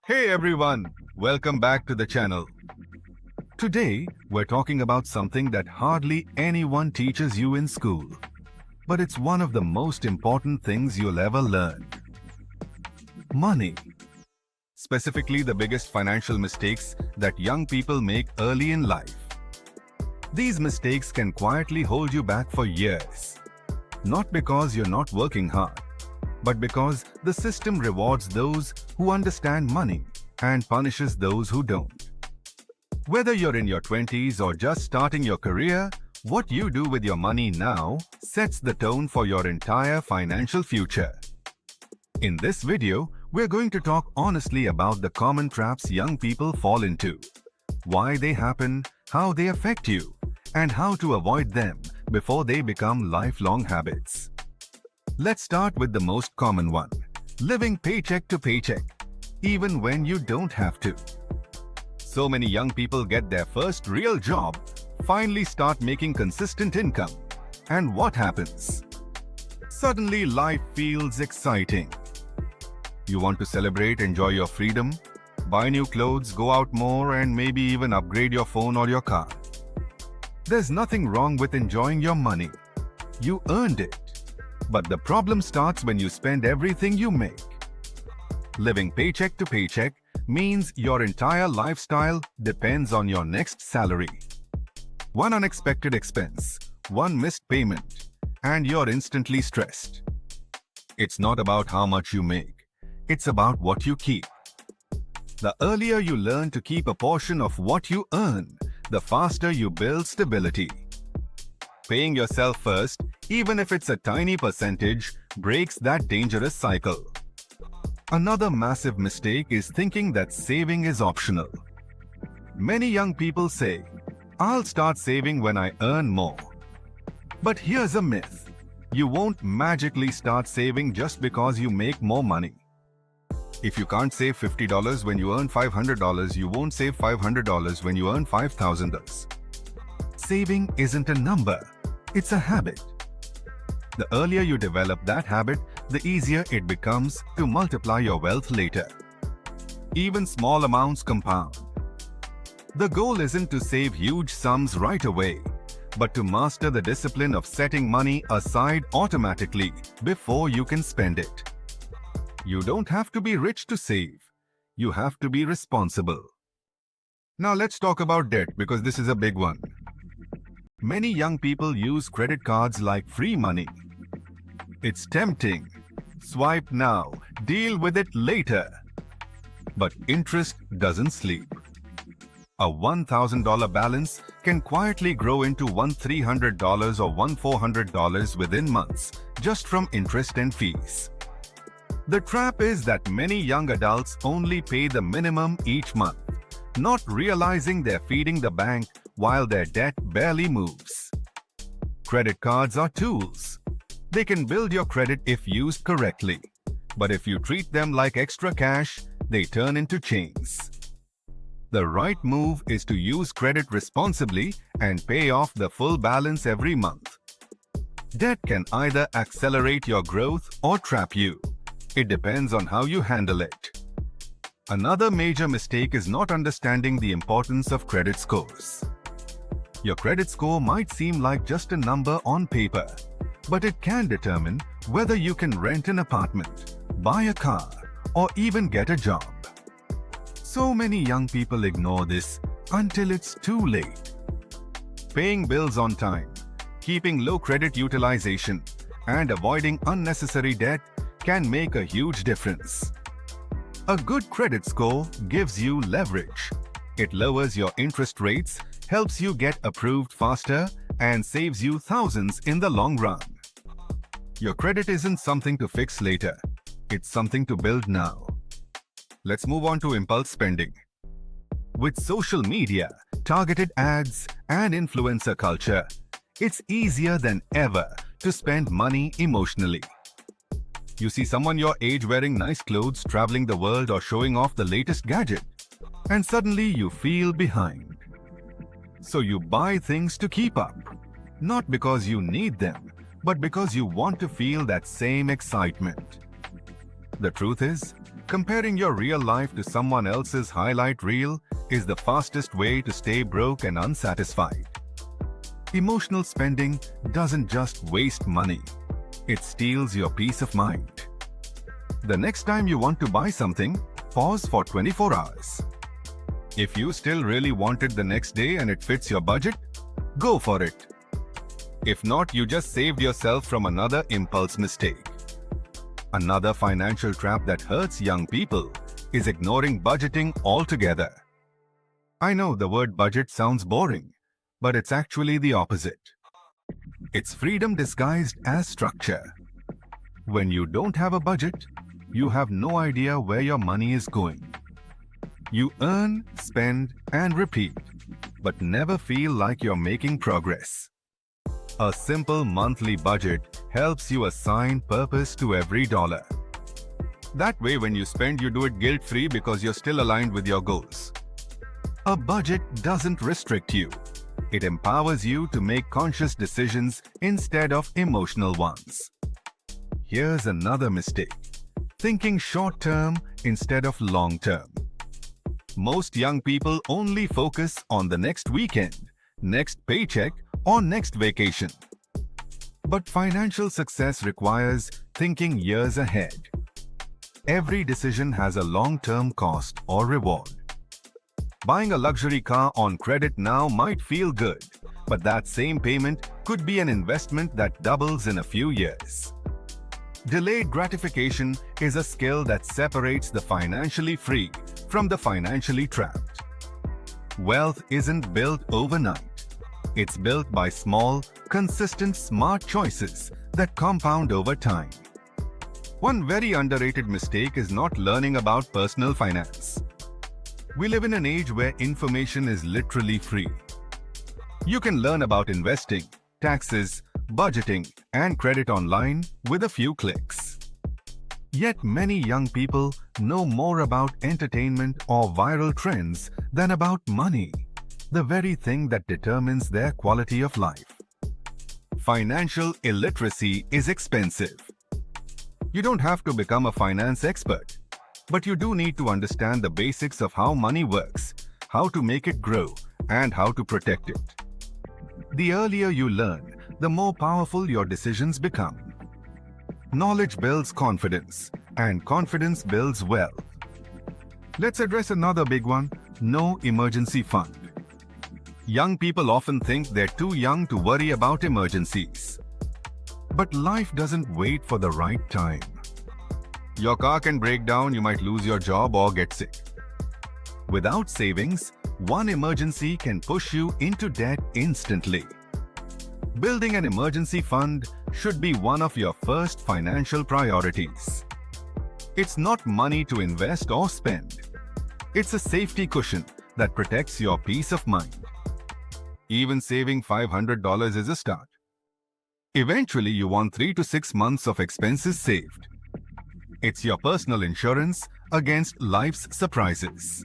Hey everyone, welcome back to the channel. Today, we're talking about something that hardly anyone teaches you in school. But it's one of the most important things you'll ever learn. Money. Specifically, the biggest financial mistakes that young people make early in life. These mistakes can quietly hold you back for years. Not because you're not working hard, but because the system rewards those who understand money and punishes those who don't. Whether you're in your 20s or just starting your career, what you do with your money now sets the tone for your entire financial future. In this video, we're going to talk honestly about the common traps young people fall into, why they happen, how they affect you, and how to avoid them before they become lifelong habits. Let's start with the most common one, living paycheck to paycheck, even when you don't have to. So many young people get their first real job, finally start making consistent income. And what happens? Suddenly life feels exciting. You want to celebrate, enjoy your freedom, buy new clothes, go out more, and maybe even upgrade your phone or your car. There's nothing wrong with enjoying your money. You earned it. But the problem starts when you spend everything you make. Living paycheck to paycheck means your entire lifestyle depends on your next salary. One unexpected expense, one missed payment, and you're instantly stressed. It's not about how much you make. It's about what you keep. The earlier you learn to keep a portion of what you earn, the faster you build stability. Paying yourself first, even if it's a tiny percentage, breaks that dangerous cycle. Another massive mistake is thinking that saving is optional. Many young people say, "I'll start saving when I earn more." But here's a myth. You won't magically start saving just because you make more money. If you can't save $50 when you earn $500, you won't save $500 when you earn $5,000. Saving isn't a number, it's a habit. The earlier you develop that habit, the easier it becomes to multiply your wealth later. Even small amounts compound. The goal isn't to save huge sums right away, but to master the discipline of setting money aside automatically before you can spend it. You don't have to be rich to save. You have to be responsible. Now let's talk about debt because this is a big one. Many young people use credit cards like free money. It's tempting. Swipe now, deal with it later. But interest doesn't sleep. A $1,000 balance can quietly grow into $1,300 or $1,400 within months, just from interest and fees. The trap is that many young adults only pay the minimum each month, not realizing they're feeding the bank while their debt barely moves. Credit cards are tools. They can build your credit if used correctly. But if you treat them like extra cash, they turn into chains. The right move is to use credit responsibly and pay off the full balance every month. Debt can either accelerate your growth or trap you. It depends on how you handle it. Another major mistake is not understanding the importance of credit scores. Your credit score might seem like just a number on paper, but it can determine whether you can rent an apartment, buy a car, or even get a job. So many young people ignore this until it's too late. Paying bills on time, keeping low credit utilization, and avoiding unnecessary debt can make a huge difference. A good credit score gives you leverage. It lowers your interest rates, helps you get approved faster, and saves you thousands in the long run. Your credit isn't something to fix later. It's something to build now. Let's move on to impulse spending. With social media, targeted ads, and influencer culture, it's easier than ever to spend money emotionally. You see someone your age wearing nice clothes, traveling the world, or showing off the latest gadget, and suddenly you feel behind. So you buy things to keep up, not because you need them, but because you want to feel that same excitement. The truth is, Comparing your real life to someone else's highlight reel is the fastest way to stay broke and unsatisfied. Emotional spending doesn't just waste money, it steals your peace of mind. The next time you want to buy something, pause for 24 hours. If you still really want it the next day and it fits your budget, go for it. If not, you just saved yourself from another impulse mistake. Another financial trap that hurts young people is ignoring budgeting altogether. I know the word budget sounds boring, but it's actually the opposite. It's freedom disguised as structure. When you don't have a budget, you have no idea where your money is going. You earn, spend, and repeat, but never feel like you're making progress. A simple monthly budget helps you assign purpose to every dollar. That way, when you spend, you do it guilt-free because you're still aligned with your goals. A budget doesn't restrict you. It empowers you to make conscious decisions instead of emotional ones. Here's another mistake: thinking short-term instead of long-term. Most young people only focus on the next weekend, next paycheck, or next vacation. But financial success requires thinking years ahead. Every decision has a long-term cost or reward. Buying a luxury car on credit now might feel good, but that same payment could be an investment that doubles in a few years. Delayed gratification is a skill that separates the financially free from the financially trapped. Wealth isn't built overnight. It's built by small, consistent, smart choices that compound over time. One very underrated mistake is not learning about personal finance. We live in an age where information is literally free. You can learn about investing, taxes, budgeting, and credit online with a few clicks. Yet many young people know more about entertainment or viral trends than about money, the very thing that determines their quality of life. Financial illiteracy is expensive. You don't have to become a finance expert, but you do need to understand the basics of how money works, how to make it grow, and how to protect it. The earlier you learn, the more powerful your decisions become. Knowledge builds confidence, and confidence builds wealth. Let's address another big one: no emergency fund. Young people often think they're too young to worry about emergencies. But life doesn't wait for the right time. Your car can break down, you might lose your job or get sick. Without savings, one emergency can push you into debt instantly. Building an emergency fund should be one of your first financial priorities. It's not money to invest or spend. It's a safety cushion that protects your peace of mind. Even saving $500 is a start. Eventually, you want 3 to 6 months of expenses saved. It's your personal insurance against life's surprises.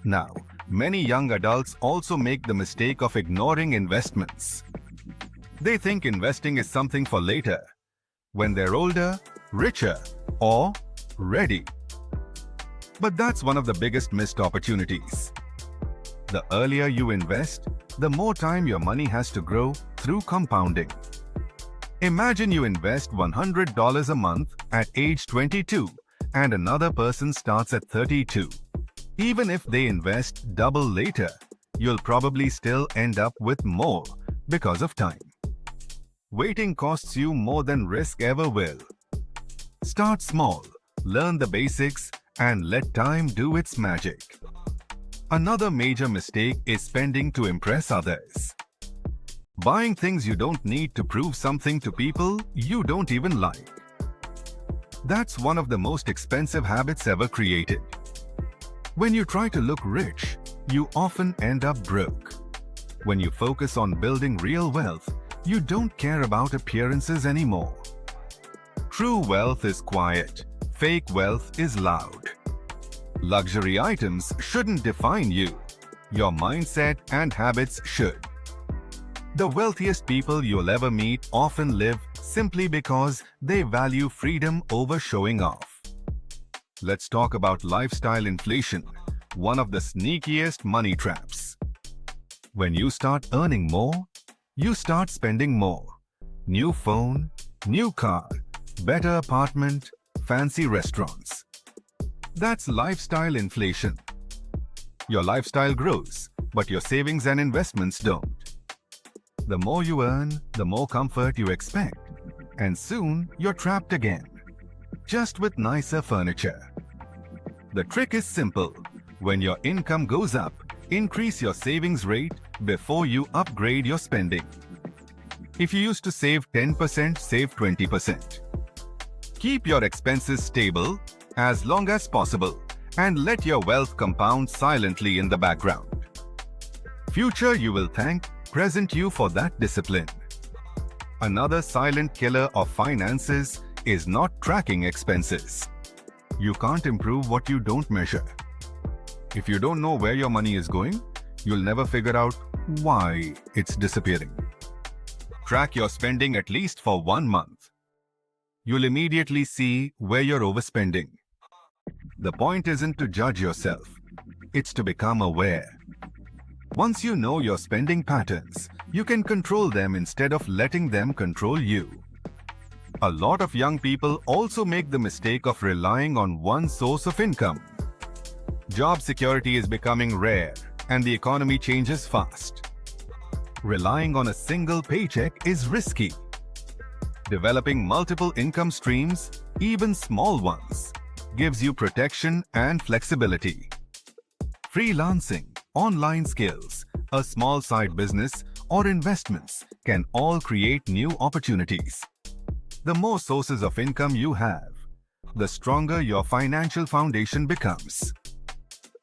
Now, many young adults also make the mistake of ignoring investments. They think investing is something for later, when they're older, richer, or ready. But that's one of the biggest missed opportunities. The earlier you invest, the more time your money has to grow through compounding. Imagine you invest $100 a month at age 22 and another person starts at 32. Even if they invest double later, you'll probably still end up with more because of time. Waiting costs you more than risk ever will. Start small, learn the basics, and let time do its magic. Another major mistake is spending to impress others. Buying things you don't need to prove something to people you don't even like. That's one of the most expensive habits ever created. When you try to look rich, you often end up broke. When you focus on building real wealth, you don't care about appearances anymore. True wealth is quiet. Fake wealth is loud. Luxury items shouldn't define you. Your mindset and habits should. The wealthiest people you'll ever meet often live simply because they value freedom over showing off. let's talk about lifestyle inflation, one of the sneakiest money traps. When you start earning more, you start spending more. New phone, new car, better apartment, fancy restaurants. That's lifestyle inflation. Your lifestyle grows, but your savings and investments don't. The more you earn, the more comfort you expect. And soon, you're trapped again, just with nicer furniture. The trick is simple. When your income goes up, increase your savings rate before you upgrade your spending. If you used to save 10%, save 20%. Keep your expenses stable as long as possible and let your wealth compound silently in the background. Future you will thank present you for that discipline. Another silent killer of finances is not tracking expenses. You can't improve what you don't measure. If you don't know where your money is going, you'll never figure out why it's disappearing. Track your spending at least for 1 month. You'll immediately see where you're overspending. The point isn't to judge yourself, it's to become aware. Once you know your spending patterns, you can control them instead of letting them control you. A lot of young people also make the mistake of relying on one source of income. Job security is becoming rare and the economy changes fast. Relying on a single paycheck is risky. Developing multiple income streams, even small ones, gives you protection and flexibility. Freelancing, online skills, a small side business, or investments can all create new opportunities. The more sources of income you have, the stronger your financial foundation becomes.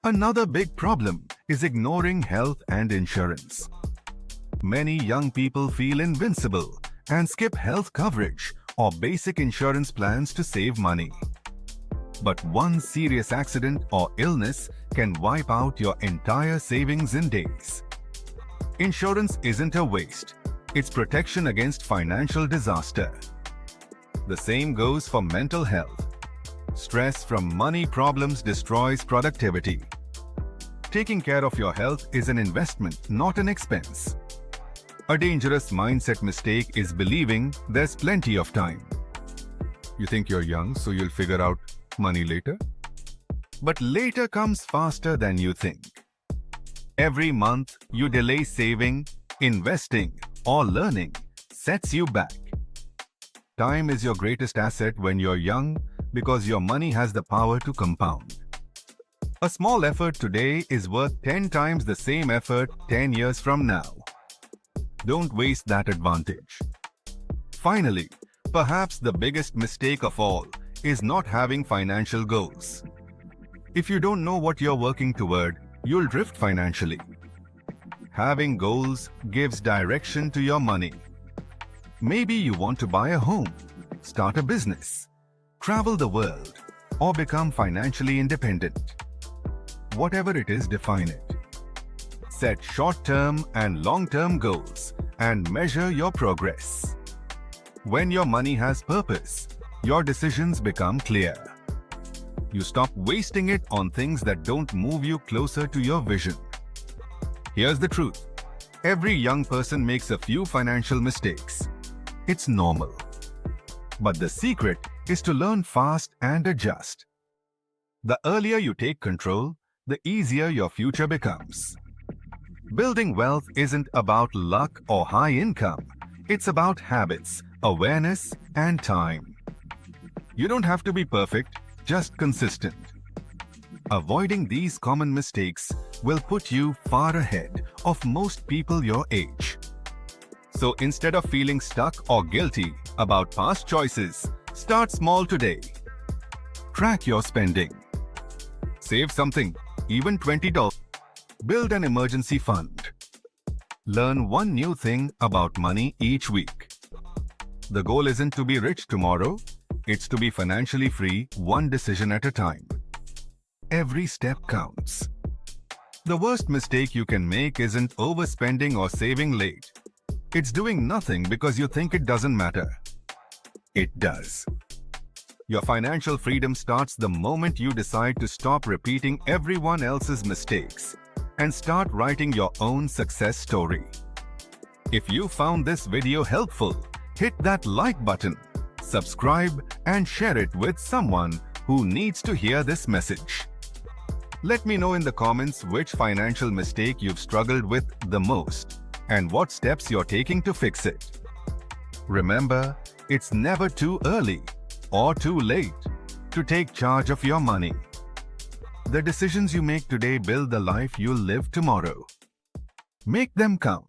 Another big problem is ignoring health and insurance. Many young people feel invincible and skip health coverage or basic insurance plans to save money. But one serious accident or illness can wipe out your entire savings in days. Insurance isn't a waste, it's protection against financial disaster. The same goes for mental health. Stress from money problems destroys productivity. Taking care of your health is an investment, not an expense. A dangerous mindset mistake is believing there's plenty of time. You think you're young, so you'll figure out money later? But later comes faster than you think. Every month you delay saving, investing, or learning sets you back. Time is your greatest asset when you're young because your money has the power to compound. A small effort today is worth 10 times the same effort 10 years from now. Don't waste that advantage. Finally, perhaps the biggest mistake of all is not having financial goals. If you don't know what you're working toward, you'll drift financially. Having goals gives direction to your money. Maybe you want to buy a home, start a business, travel the world, or become financially independent. Whatever it is, define it. Set short-term and long-term goals and measure your progress. When your money has purpose, your decisions become clear. You stop wasting it on things that don't move you closer to your vision. Here's the truth. Every young person makes a few financial mistakes. It's normal. But the secret is to learn fast and adjust. The earlier you take control, the easier your future becomes. Building wealth isn't about luck or high income. It's about habits, awareness, and time. You don't have to be perfect, just consistent. Avoiding these common mistakes will put you far ahead of most people your age. So instead of feeling stuck or guilty about past choices, start small today. Track your spending. Save something, even $20. Build an emergency fund. Learn one new thing about money each week. The goal isn't to be rich tomorrow, it's to be financially free, one decision at a time. Every step counts. The worst mistake you can make isn't overspending or saving late. It's doing nothing because you think it doesn't matter. It does. Your financial freedom starts the moment you decide to stop repeating everyone else's mistakes and start writing your own success story. If you found this video helpful, hit that like button, subscribe, and share it with someone who needs to hear this message. Let me know in the comments which financial mistake you've struggled with the most and what steps you're taking to fix it. Remember, it's never too early or too late to take charge of your money. The decisions you make today build the life you'll live tomorrow. Make them count.